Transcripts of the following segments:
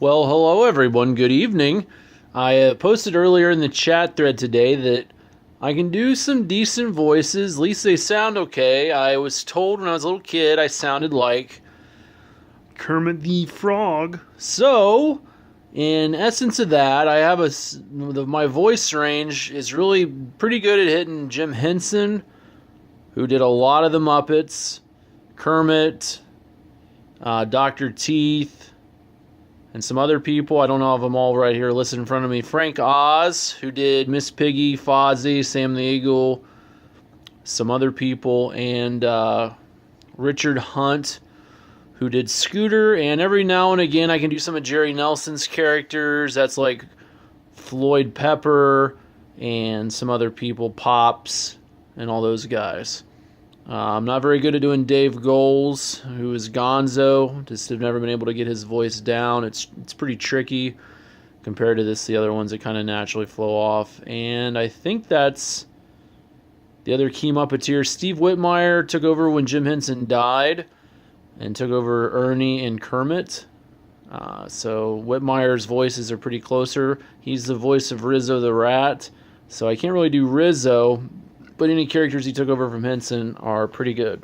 Well, hello everyone. Good evening. I posted earlier in the chat thread today that I can do some decent voices. At least they sound okay. I was told when I was a little kid I sounded like Kermit the Frog. So, in essence of that, my voice range is really pretty good at hitting Jim Henson, who did a lot of the Muppets, Kermit, Dr. Teeth, and some other people. I don't know if I'm all right here listed in front of me. Frank Oz, who did Miss Piggy, Fozzie, Sam the Eagle, some other people, and Richard Hunt, who did Scooter, and every now and again I can do some of Jerry Nelson's characters. That's like Floyd Pepper and some other people, Pops, and all those guys. I'm not very good at doing Dave Goelz, who is Gonzo. Just have never been able to get his voice down. It's pretty tricky compared to the other ones that kind of naturally flow off. And I think that's the other key Muppeteer. Steve Whitmire took over when Jim Henson died and took over Ernie and Kermit. So Whitmire's voices are pretty closer. He's the voice of Rizzo the Rat. So I can't really do Rizzo, but any characters he took over from Henson are pretty good.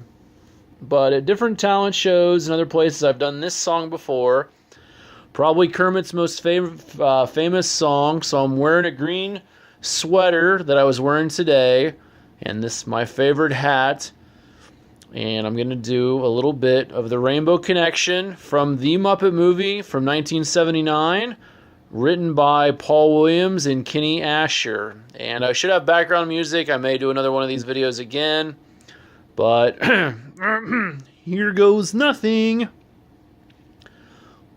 But at different talent shows and other places, I've done this song before. Probably Kermit's most famous song. So I'm wearing a green sweater that I was wearing today, and this my favorite hat. And I'm going to do a little bit of the Rainbow Connection from the Muppet movie from 1979. Written by Paul Williams and Kenny Asher. And I should have background music. I may do another one of these videos again. But here goes nothing.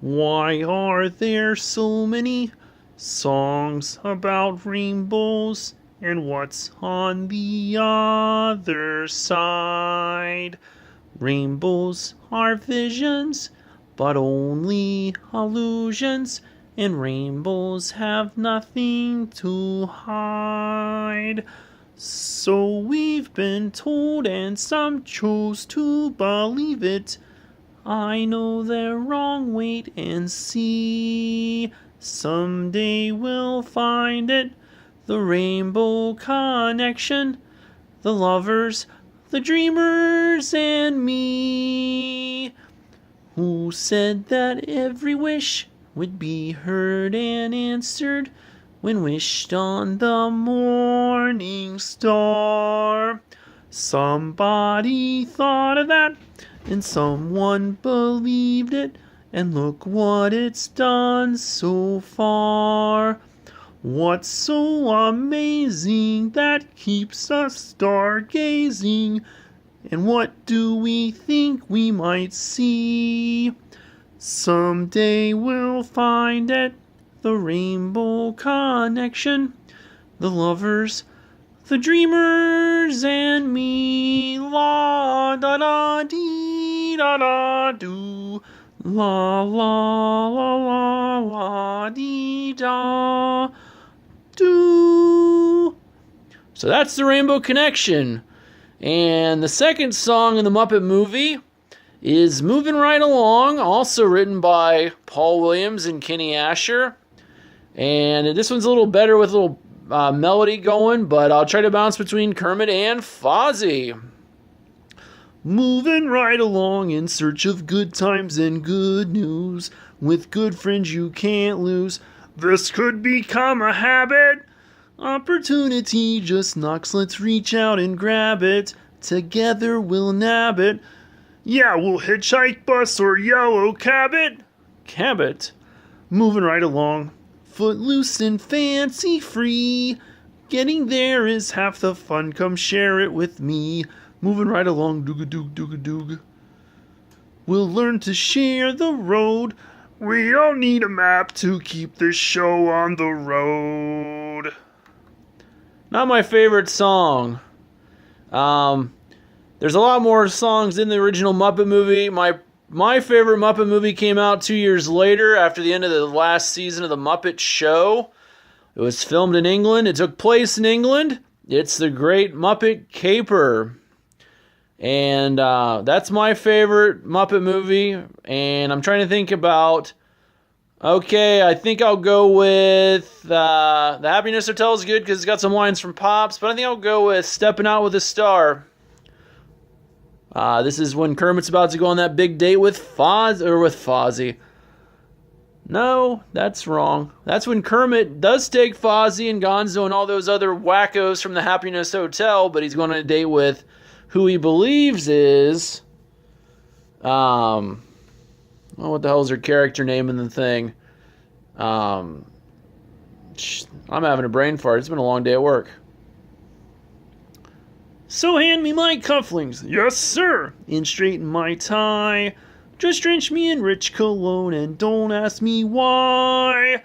Why are there so many songs about rainbows? And what's on the other side? Rainbows are visions, but only illusions. And rainbows have nothing to hide. So we've been told, and some chose to believe it. I know they're wrong, wait and see. Someday we'll find it. The Rainbow Connection. The lovers, the dreamers, and me. Who said that every wish would be heard and answered when wished on the morning star? Somebody thought of that, and someone believed it, and look what it's done so far. What's so amazing that keeps us stargazing? And what do we think we might see? Someday we'll find it, the Rainbow Connection, the lovers, the dreamers, and me. La da da dee da da do, la la la la la dee da do. So that's the Rainbow Connection. And the second song in the Muppet movie is Moving Right Along, also written by Paul Williams and Kenny Asher. And this one's a little better with a little melody going, but I'll try to bounce between Kermit and Fozzie. Moving right along in search of good times and good news, with good friends you can't lose. This could become a habit. Opportunity just knocks, let's reach out and grab it. Together we'll nab it. Yeah, we'll hitchhike, bus, or yellow cab it. Cab it. Moving right along. Footloose and fancy free. Getting there is half the fun. Come share it with me. Moving right along. Doog-a-doog, doog-a-doog. We'll learn to share the road. We don't need a map to keep this show on the road. Not my favorite song. There's a lot more songs in the original Muppet movie. My favorite Muppet movie came out 2 years later after the end of the last season of The Muppet Show. It was filmed in England. It took place in England. It's The Great Muppet Caper. And that's my favorite Muppet movie. And I'm trying to think about Okay, I think I'll go with the Happiness Hotel is good because it's got some lines from Pops, but I think I'll go with Stepping Out with a Star. This is when Kermit's about to go on that big date with Fozzie. No, that's wrong. That's when Kermit does take Fozzie and Gonzo and all those other wackos from the Happiness Hotel, but he's going on a date with who he believes is, what the hell is her character name in the thing? I'm having a brain fart. It's been a long day at work. So hand me my cufflinks. Yes, sir. And straighten my tie. Just drench me in rich cologne and don't ask me why.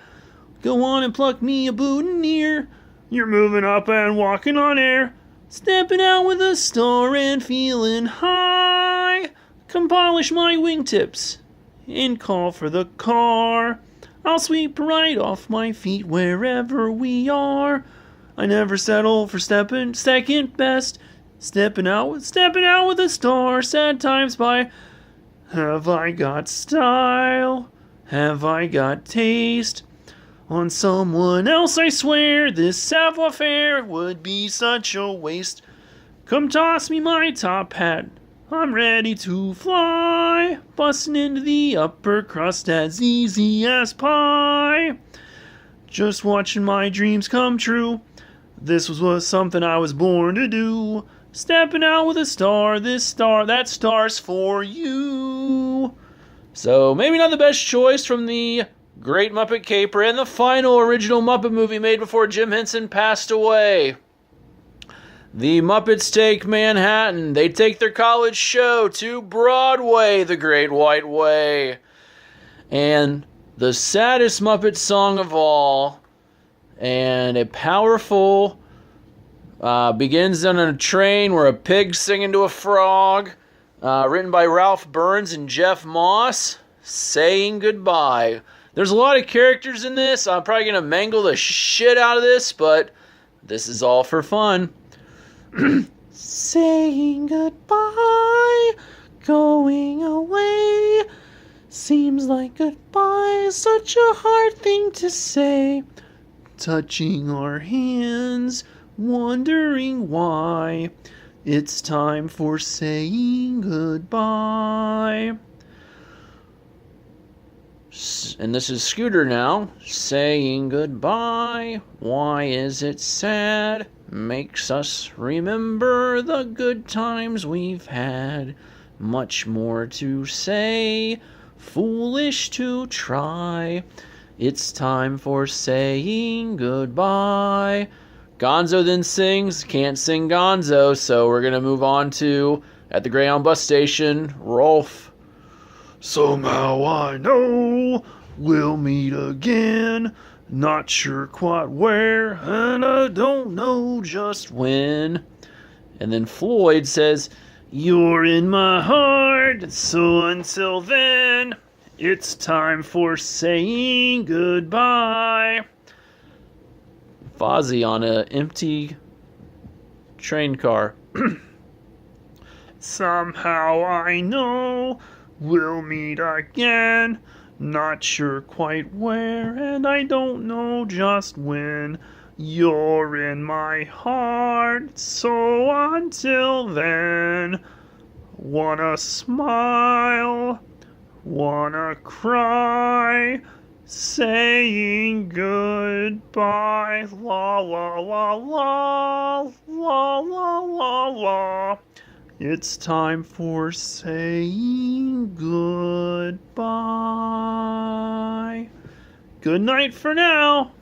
Go on and pluck me a boutonniere. You're moving up and walking on air. Stepping out with a star and feeling high. Come polish my wingtips and call for the car. I'll sweep right off my feet wherever we are. I never settle for stepping second best. Stepping out with a star. Sad times by. Have I got style? Have I got taste? On someone else, I swear, this savoir-faire would be such a waste. Come toss me my top hat. I'm ready to fly, busting into the upper crust as easy as pie. Just watching my dreams come true. This was something I was born to do. Stepping out with a star, that star's for you. So maybe not the best choice from the Great Muppet Caper and the final original Muppet movie made before Jim Henson passed away. The Muppets take Manhattan. They take their college show to Broadway, the Great White Way. And the saddest Muppet song of all, and a powerful, begins on a train where a pig's singing to a frog, written by Ralph Burns and Jeff Moss, saying goodbye. There's a lot of characters in this. I'm probably going to mangle the shit out of this, but this is all for fun. Saying goodbye, going away, seems like goodbye is such a hard thing to say. Touching our hands, wondering why. It's time for saying goodbye. And this is Scooter now, saying goodbye. Why is it sad? Makes us remember the good times we've had. Much more to say, foolish to try. It's time for saying goodbye. Gonzo then sings, can't sing Gonzo, so we're going to move on to, at the Greyhound bus station, Rolf. Somehow I know we'll meet again. Not sure quite where, and I don't know just when. And then Floyd says, you're in my heart, so until then, it's time for saying goodbye. Fozzie on an empty train car. Somehow I know we'll meet again. Not sure quite where, and I don't know just when. You're in my heart, so until then, wanna smile, wanna cry, saying goodbye, la la la la, la la la la. It's time for saying goodbye. Good night for now.